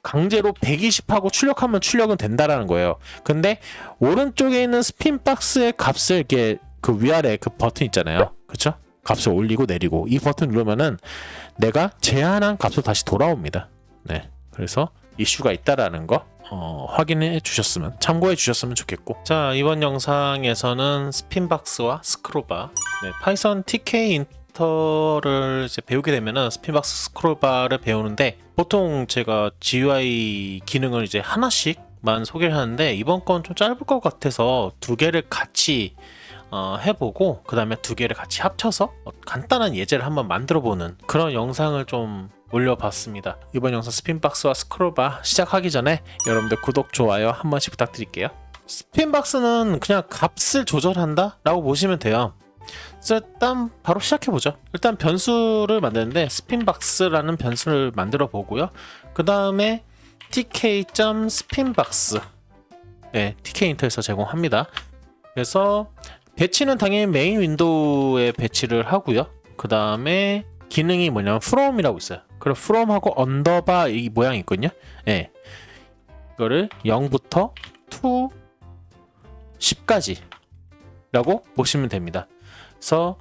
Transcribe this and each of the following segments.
강제로 120하고 출력하면 출력은 된다라는 거예요. 근데 오른쪽에 있는 스핀 박스의 값을 이렇게 그 위아래 그 버튼 있잖아요. 그쵸? 값을 올리고 내리고 이 버튼 누르면은 내가 제한한 값으로 다시 돌아옵니다. 네, 그래서 이슈가 있다라는 거 확인해 주셨으면, 참고해 주셨으면 좋겠고. 자, 이번 영상에서는 스핀박스와 스크롤바, 파이썬 TK 인터를 이제 배우게 되면은 스핀박스 스크롤바를 배우는데, 보통 제가 GUI 기능을 이제 하나씩만 소개를 하는데 이번 건 좀 짧을 것 같아서 두 개를 같이 해보고 그 다음에 두 개를 같이 합쳐서 간단한 예제를 한번 만들어보는 그런 영상을 좀 올려봤습니다. 이번 영상 스핀박스와 스크롤바 시작하기 전에 여러분들 구독, 좋아요 한 번씩 부탁드릴게요. 스핀박스는 그냥 값을 조절한다 라고 보시면 돼요. 그래서 일단 바로 시작해보죠. 일단 변수를 만드는데 스핀박스라는 변수를 만들어 보고요. 그 다음에 tk.spinbox tk 인터에서 제공합니다. 그래서 배치는 당연히 메인 윈도우에 배치를 하고요. 그 다음에 기능이 뭐냐면 from이라고 있어요. 그럼 from하고 언더바 이 모양이 있거든요. 이거를 0부터 to 10까지 라고 보시면 됩니다. 그래서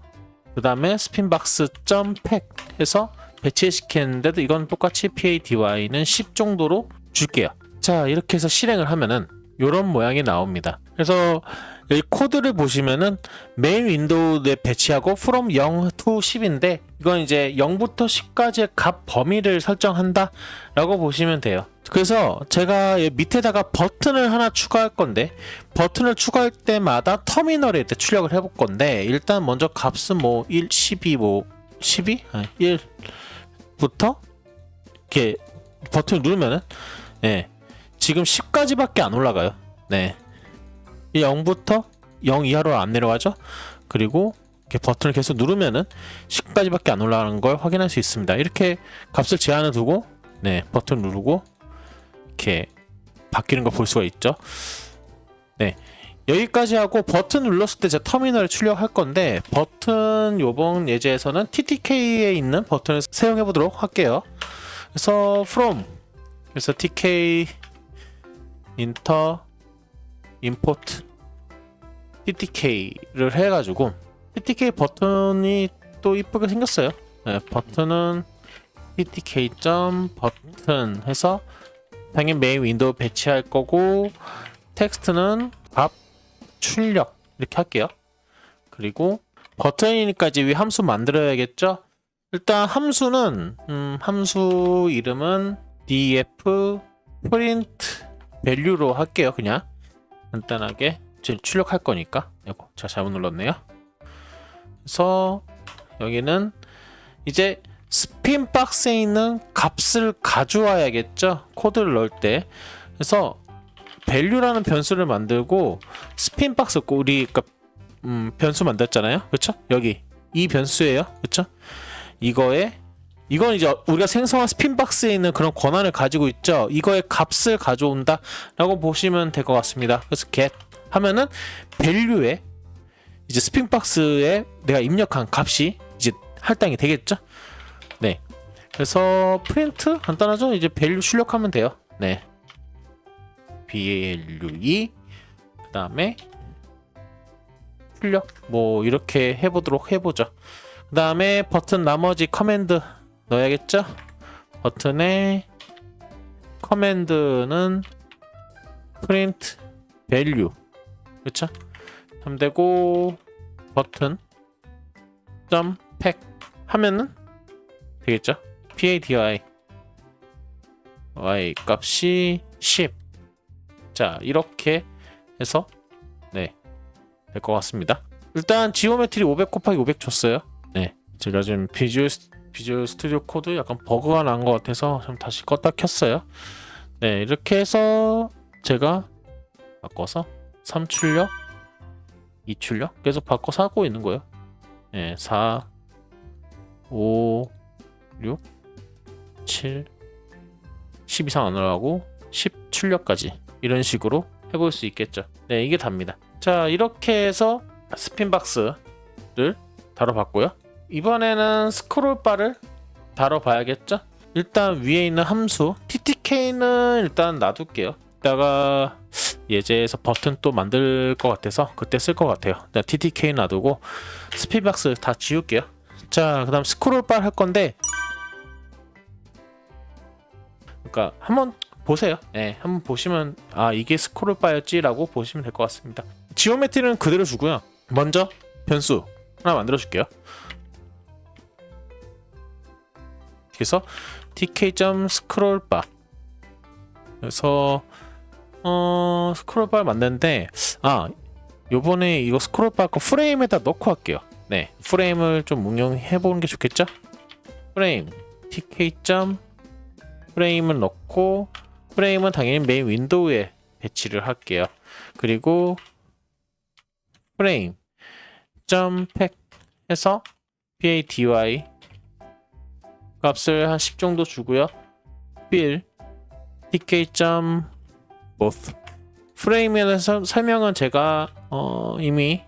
그 다음에 spinbox.pack 해서 배치시켰는데도 이건 똑같이 pady는 10 정도로 줄게요. 자, 이렇게 해서 실행을 하면은 이런 모양이 나옵니다. 그래서 여기 코드를 보시면은 메인 윈도우에 배치하고 from 0 to 10인데 이건 이제 0부터 10까지의 값 범위를 설정한다 라고 보시면 돼요. 그래서 제가 밑에다가 버튼을 하나 추가할 건데, 버튼을 추가할 때마다 터미널에 출력을 해볼 건데, 일단 먼저 값은 뭐 1, 12, 뭐 12? 1부터 이렇게 버튼을 누르면은 지금 10까지밖에 안 올라가요. 0부터 0 이하로 안 내려가죠. 그리고 이렇게 버튼을 계속 누르면은 10까지밖에 안 올라가는 걸 확인할 수 있습니다. 이렇게 값을 제한을 두고 버튼 누르고 이렇게 바뀌는 걸 볼 수가 있죠. 여기까지 하고 버튼 눌렀을 때 제가 터미널을 출력할 건데, 버튼 요번 예제에서는 TTK에 있는 버튼을 사용해 보도록 할게요. 그래서 from, 그래서 TK inter import TTK를 해가지고 TTK 버튼이 또 이쁘게 생겼어요. 버튼은 TTK.button 해서 당연히 메인 윈도우 배치할 거고, 텍스트는 값 출력 이렇게 할게요. 그리고 버튼이니까 이제 위 함수 만들어야겠죠. 일단 함수는 함수 이름은 df print value로 할게요. 그냥 간단하게 출력할 거니까. 이거 제가 잘못 눌렀네요. 그래서 여기는 이제 스핀박스에 있는 값을 가져와야겠죠, 코드를 넣을 때. 그래서 value라는 변수를 만들고, 스핀박스 우리 변수 만들었잖아요. 그렇죠? 여기 이 변수예요. 그렇죠? 이건 이제 우리가 생성한 스핀박스에 있는 그런 권한을 가지고 있죠. 이거의 값을 가져온다 라고 보시면 될 것 같습니다. 그래서 get 하면은 value에 이제 스핀박스에 내가 입력한 값이 이제 할당이 되겠죠. 그래서 print 간단하죠. 이제 value 출력하면 돼요. value 그 다음에 출력 뭐 이렇게 해보죠. 그 다음에 버튼 나머지 커맨드 넣어야겠죠. 버튼에 커맨드는 print value, 그렇죠? 하면 되고, 버튼 점 pack 하면은 되겠죠. pady y 값이 10. 자, 이렇게 해서 될 것 같습니다. 일단 지오메트리 500 곱하기 500 줬어요. 제가 지금 비주얼 스튜디오 코드 약간 버그가 난 것 같아서 좀 다시 껐다 켰어요. 이렇게 해서 제가 바꿔서 3출력 2출력 계속 바꿔서 하고 있는 거예요. 4 5 6 7 10 이상 안 올라가고 10 출력까지 이런 식으로 해볼 수 있겠죠. 이게 답니다. 자, 이렇게 해서 스핀박스를 다뤄봤고요. 이번에는 스크롤바를 다뤄봐야겠죠. 일단 위에 있는 함수 TTK는 일단 놔둘게요. 이따가 예제에서 버튼 또 만들 것 같아서 그때 쓸 것 같아요. 일단 TTK 놔두고 스피드박스 다 지울게요. 자, 그다음 스크롤바 할 건데, 그러니까 한번 보세요. 네, 한번 보시면 아 이게 스크롤바였지라고 보시면 될 것 같습니다. 지오메트리는 그대로 주고요. 먼저 변수 하나 만들어 줄게요. 그래서 tk.scrollbar 그래서 스크롤바를 만드는데, 요번에 이거 스크롤바 거 프레임에다 넣고 할게요. 네, 프레임을 좀 응용해 보는 게 좋겠죠? 프레임 tk. 프레임을 넣고, 프레임은 당연히 메인 윈도우에 배치를 할게요. 그리고 프레임 .pack 해서 pady 값을 한 10 정도 주고요. fill tk.both 프레임에 대해서 설명은 제가 이미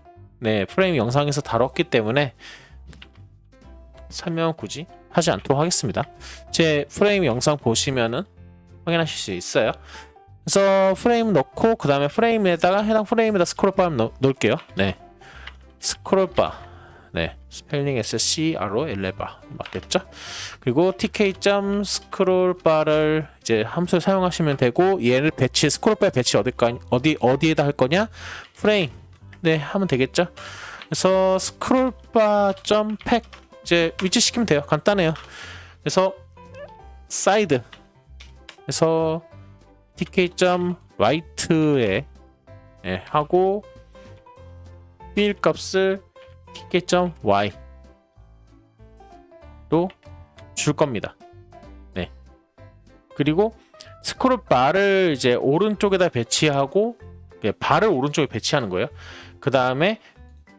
프레임 영상에서 다뤘기 때문에 설명 굳이 하지 않도록 하겠습니다. 제 프레임 영상 보시면은 확인하실 수 있어요. 그래서 프레임 넣고 그 다음에 프레임에다가 해당 프레임에다 스크롤바 넣을게요. 네, 스크롤바. 네, 스펠링 SCRO 엘레바 맞겠죠? 그리고 tk.scrollbar를 이제 함수를 사용하시면 되고, 얘를 배치 스크롤바의 배치 어디에다 할 거냐? 프레임. 네, 하면 되겠죠? 그래서 scrollbar.pack 이제 위치시키면 돼요. 간단해요. 그래서 사이드 그래서 tk.right에 하고 fill 값을 tk.y로 줄 겁니다. 네. 그리고 스크롤 바를 이제 오른쪽에다 배치하고, 바를 오른쪽에 배치하는 거예요. 그 다음에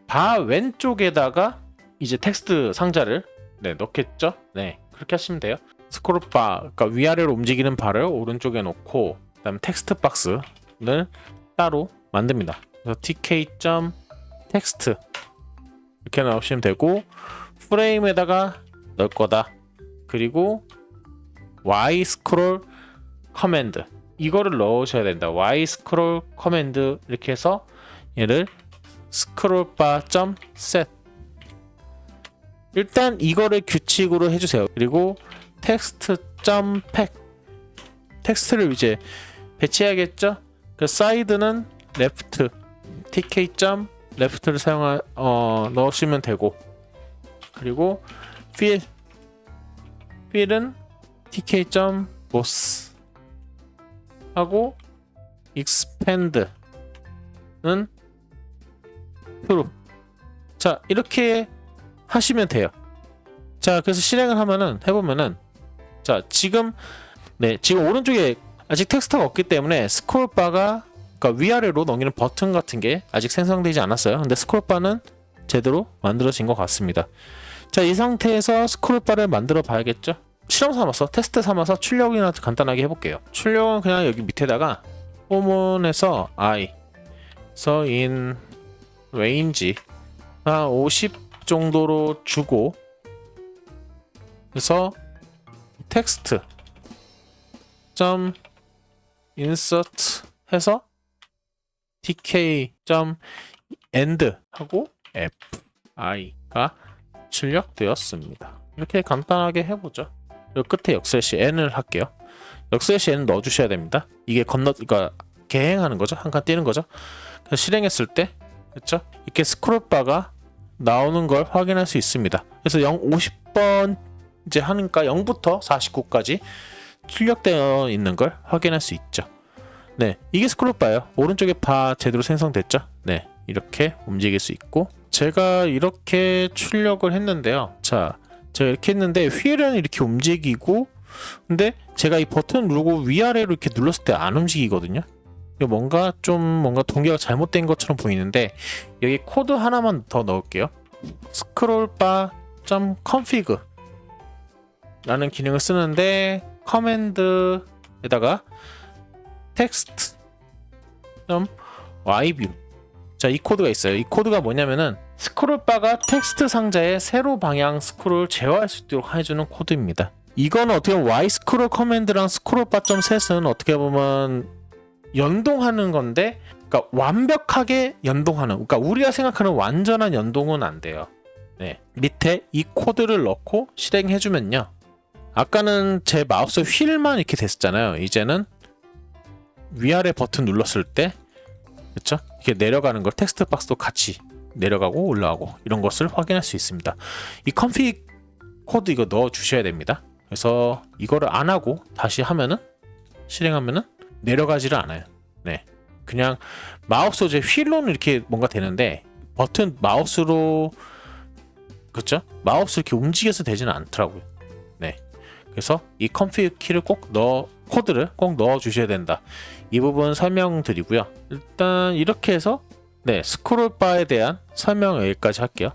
바 왼쪽에다가 이제 텍스트 상자를 넣겠죠. 네, 그렇게 하시면 돼요. 스크롤 바, 그러니까 위아래로 움직이는 바를 오른쪽에 놓고, 그다음에 텍스트 박스를 따로 만듭니다. 그래서 tk.text 이렇게 넣으시면 되고, 프레임에다가 넣을 거다. 그리고 y 스크롤 커맨드 이거를 넣으셔야 된다. y 스크롤 커맨드 이렇게 해서 얘를 scrollbar.set 일단 이거를 규칙으로 해주세요. 그리고 text.pack 텍스트를 이제 배치해야겠죠. 그 사이드는 left tk.left를 넣으시면 되고, 그리고 fill은 tk.both 하고 expand는 true. 자, 이렇게 하시면 돼요. 자, 그래서 실행을 해보면은 자, 지금 오른쪽에 아직 텍스트가 없기 때문에 스크롤바가, 그러니까 위아래로 넘기는 버튼 같은 게 아직 생성되지 않았어요. 근데 스크롤바는 제대로 만들어진 것 같습니다. 자, 이 상태에서 스크롤바를 만들어 봐야겠죠. 실험 삼아서, 테스트 삼아서 출력이나 간단하게 해볼게요. 출력은 그냥 여기 밑에다가 포문에서 I 그래서 in range 한 50 정도로 주고, 그래서 텍스트 insert 해서 tk.end 하고 fi가 출력되었습니다. 이렇게 간단하게 해보죠. 여기 끝에 역슬래시 n을 할게요. 역슬래시 n 넣어주셔야 됩니다. 이게 그러니까 개행하는 거죠. 한 칸 띄는 거죠. 그래서 실행했을 때, 그렇죠? 이렇게 스크롤바가 나오는 걸 확인할 수 있습니다. 그래서 50번 이제 하니까 0부터 49까지 출력되어 있는 걸 확인할 수 있죠. 네, 이게 스크롤바예요. 오른쪽에 바 제대로 생성됐죠. 네, 이렇게 움직일 수 있고, 제가 이렇게 출력을 했는데요. 자, 제가 이렇게 했는데 휠은 이렇게 움직이고, 근데 제가 이 버튼 누르고 위아래로 이렇게 눌렀을 때 안 움직이거든요. 뭔가 동기가 잘못된 것처럼 보이는데, 여기 코드 하나만 더 넣을게요. scrollbar.config 라는 기능을 쓰는데, 커맨드에다가 text.yview 자, 이 코드가 있어요. 이 코드가 뭐냐면은 스크롤바가 텍스트 상자의 세로 방향 스크롤을 제어할 수 있도록 해주는 코드입니다. 이거는 어떻게 보면 Y 스크롤 커맨드랑 스크롤 바점 셋은 어떻게 보면 연동하는 건데, 그러니까 완벽하게 연동하는, 그러니까 우리가 생각하는 완전한 연동은 안 돼요. 네, 밑에 이 코드를 넣고 실행해주면요, 아까는 제 마우스 휠만 이렇게 됐었잖아요. 이제는 위아래 버튼 눌렀을 때, 그렇죠? 이렇게 내려가는 걸 텍스트 박스도 같이 내려가고 올라가고 이런 것을 확인할 수 있습니다. 이 컨피그 코드 이거 넣어 주셔야 됩니다. 그래서 이거를 안 하고 다시 하면은, 실행하면은 내려가지를 않아요. 네, 그냥 마우스 이제 휠로는 이렇게 뭔가 되는데 버튼 마우스로, 그렇죠? 마우스 이렇게 움직여서 되지는 않더라고요. 네, 그래서 이 컨피그 키를 꼭 코드를 꼭 넣어 주셔야 된다. 이 부분 설명드리고요. 일단 이렇게 해서 네, 스크롤 바에 대한 설명 여기까지 할게요.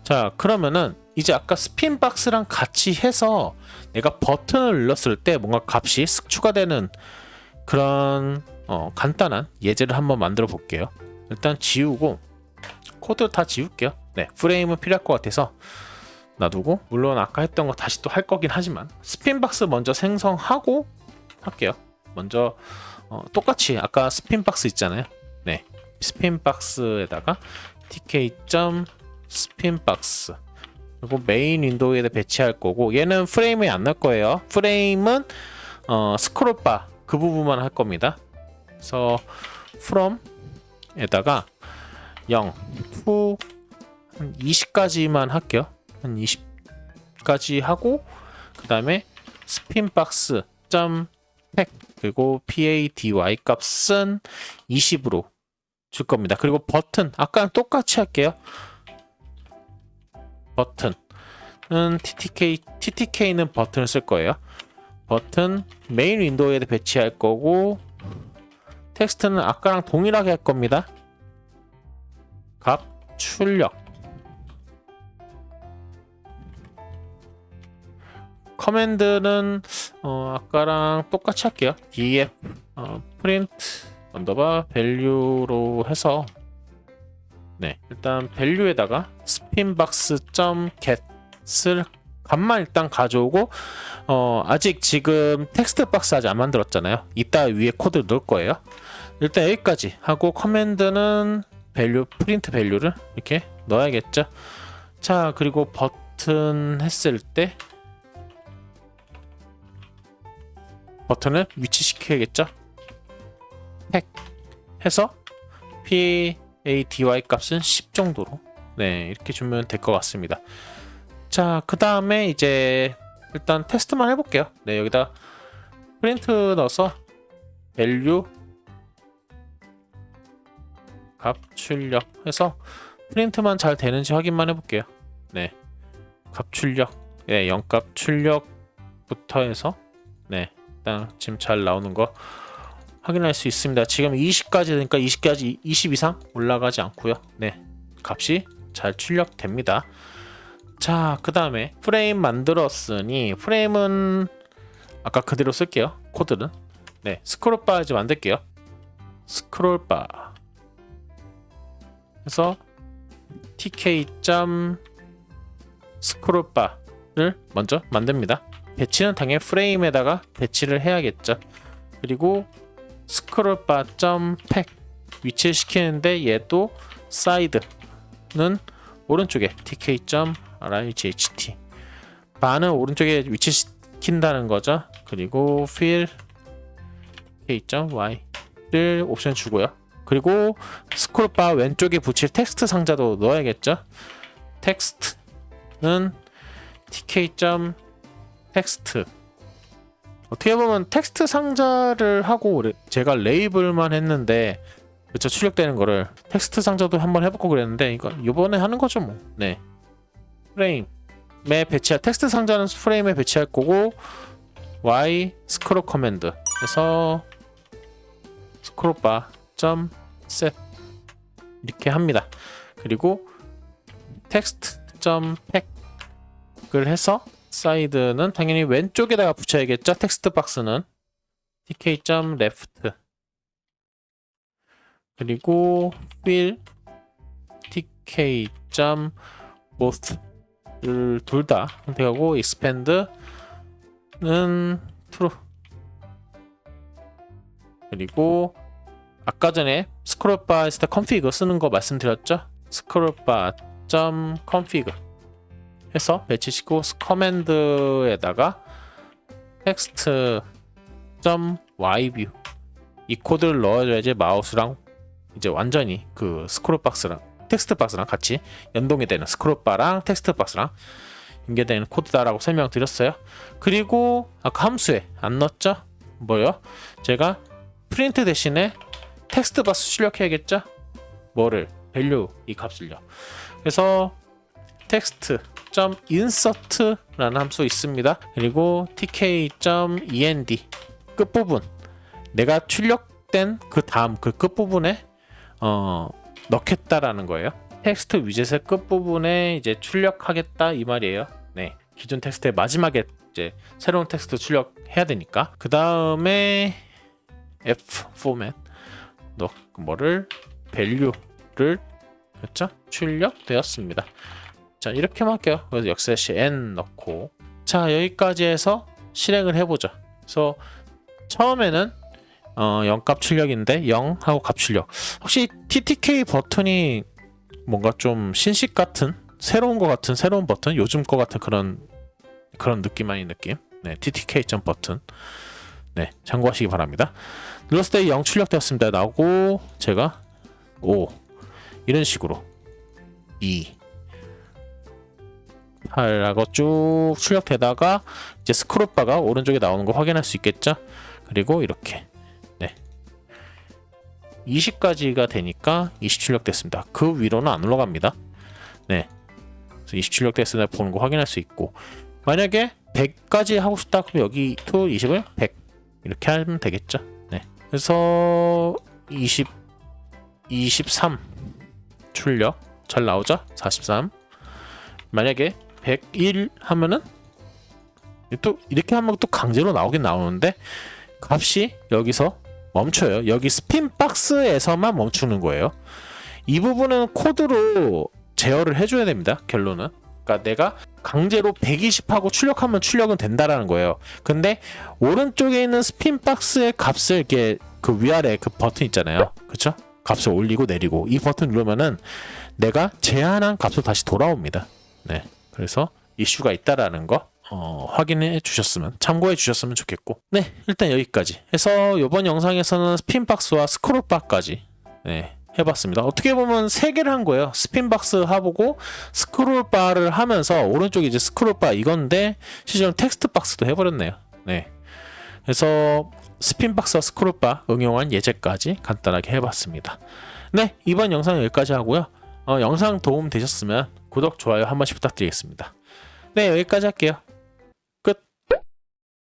자, 그러면은 이제 아까 스핀 박스랑 같이 해서 내가 버튼을 눌렀을 때 뭔가 값이 쓱 추가되는 그런 간단한 예제를 한번 만들어 볼게요. 일단 지우고 코드 다 지울게요. 네, 프레임은 필요할 것 같아서 놔두고, 물론 아까 했던 거 다시 또 할 거긴 하지만 스핀 박스 먼저 생성하고 할게요. 먼저 똑같이 아까 스핀 박스 있잖아요. 네, 스핀 박스에다가 tk.spinbox, 그리고 메인 윈도우에 배치할 거고, 얘는 프레임에 안 넣을 거예요. 프레임은 스크롤바 그 부분만 할 겁니다. 그래서 from에다가 0, to 한 20까지만 할게요. 한 20까지 하고, 그 다음에 spinbox pack 그리고 pady 값은 20으로 줄 겁니다. 그리고 버튼 아까랑 똑같이 할게요. 버튼은 TTK는 버튼을 쓸 거예요. 버튼 메인 윈도우에 배치할 거고, 텍스트는 아까랑 동일하게 할 겁니다. 값 출력, 커맨드는 아까랑 똑같이 할게요. df print 언더바 value로 해서, 네, 일단 value에다가 spinbox.get을 값만 일단 가져오고, 아직 지금 텍스트 박스 아직 안 만들었잖아요. 이따 위에 코드를 넣을 거예요. 일단 여기까지 하고 커맨드는 value, print value를 이렇게 넣어야겠죠. 자, 그리고 버튼 했을 때 버튼을 위치시켜야겠죠. 팩 해서 pady 값은 10 정도로, 네, 이렇게 주면 될 것 같습니다. 자, 그 다음에 이제 일단 테스트만 해볼게요. 네, 여기다 프린트 넣어서 value 값 출력 해서 프린트만 잘 되는지 확인만 해볼게요. 네, 값 출력, 네, 0값 출력부터 해서, 네, 일단 지금 잘 나오는 거 확인할 수 있습니다. 지금 20까지 되니까 20까지 20 이상 올라가지 않고요. 네, 값이 잘 출력됩니다. 자, 그 다음에 프레임 만들었으니 프레임은 아까 그대로 쓸게요. 코드는, 네, 스크롤바 이제 만들게요. 스크롤바 해서 tk.scrollbar를 먼저 만듭니다. 배치는 당연히 프레임에다가 배치를 해야겠죠. 그리고 scrollbar.pack 위치를 시키는데 얘도 사이드는 오른쪽에 tk.right, 바는 오른쪽에 위치시킨다는 거죠. 그리고 fill k.y를 옵션 주고요. 그리고 스크롤바 왼쪽에 붙일 텍스트 상자도 넣어야겠죠. 텍스트는 tk.text, 어떻게 보면 텍스트 상자를 하고 제가 레이블만 했는데, 그쵸, 출력되는 거를 텍스트 상자도 한번 해보고 그랬는데 이거 이번에 하는 거죠 뭐. 네, 프레임에 배치할 텍스트 상자는 프레임에 배치할 거고, y 스크롤 커맨드 그래서 스크롤바 set 이렇게 합니다. 그리고 text.pack을 해서 사이드는 당연히 왼쪽에다가 붙여야겠죠. 텍스트 박스는 tk.left, 그리고 fill tk.both를 둘 다 선택하고 expand true. 그리고 아까 전에 스크롤바 했을 때 config 쓰는 거 말씀드렸죠? scrollbar.config 해서 배치시고 커맨드에다가 text.yview 이 코드를 넣어줘야지 마우스랑 이제 완전히 그 스크롤 박스랑 텍스트 박스랑 같이 연동이 되는 스크롤바랑 텍스트 박스랑 연계되는 코드다라고 설명드렸어요. 그리고 아까 함수에 안 넣었죠? 뭐요? 제가 프린트 대신에 텍스트 박스 출력해야겠죠? 뭐를? value 이 값을요. 그래서 text.insert라는 함수 있습니다. 그리고 tk.end 끝부분 내가 출력된 그 다음 그 끝부분에 넣겠다라는 거예요. 텍스트 위젯의 끝부분에 이제 출력하겠다 이 말이에요. 네, 기존 텍스트의 마지막에 이제 새로운 텍스트 출력해야 되니까. 그 다음에 f 포맷 뭐를 value를 그렇죠? 출력되었습니다. 자, 이렇게만 할게요. 그래서 역slash n 넣고 자, 여기까지 해서 실행을 해보죠. 그래서 처음에는 0값 출력인데 0 하고 값 출력. 혹시 TTK 버튼이 뭔가 좀 신식 같은 새로운 거 같은 새로운 버튼, 요즘 거 같은 그런 느낌 아닌 느낌. 네, TTK 버튼. 네, 참고하시기 바랍니다. 눌렀을 때 0 출력되었습니다. 나오고 제가 5 이런 식으로 2 8라고 쭉 출력되다가 이제 스크롤바가 오른쪽에 나오는 거 확인할 수 있겠죠? 그리고 이렇게 20까지가 되니까 20 출력됐습니다. 그 위로는 안 올라갑니다. 네, 그래서 20 출력됐으면 보는 거 확인할 수 있고 만약에 100까지 하고 싶다 그러면 여기 to 20을 100 이렇게 하면 되겠죠. 네, 그래서 23 출력 잘 나오죠? 43 만약에 101 하면은 또 이렇게 하면 또 강제로 나오긴 나오는데 값이 여기서 멈춰요. 여기 스핀 박스에서만 멈추는 거예요. 이 부분은 코드로 제어를 해줘야 됩니다. 결론은. 그러니까 내가 강제로 120하고 출력하면 출력은 된다라는 거예요. 근데 오른쪽에 있는 스핀 박스의 값을 이렇게 그 위아래 그 버튼 있잖아요. 그쵸? 값을 올리고 내리고 이 버튼 누르면은 내가 제한한 값으로 다시 돌아옵니다. 네. 그래서 이슈가 있다라는 거 확인해 주셨으면 참고해 주셨으면 좋겠고 네, 일단 여기까지 해서 이번 영상에서는 스핀박스와 스크롤바까지 해봤습니다. 어떻게 보면 3개를 한 거예요. 스핀박스 해보고 스크롤바를 하면서 오른쪽에 이제 스크롤바 이건데 실제로 텍스트박스도 해버렸네요. 네, 그래서 스핀박스와 스크롤바 응용한 예제까지 간단하게 해봤습니다. 네, 이번 영상 여기까지 하고요. 영상 도움 되셨으면 구독, 좋아요 한 번씩 부탁드리겠습니다. 네, 여기까지 할게요.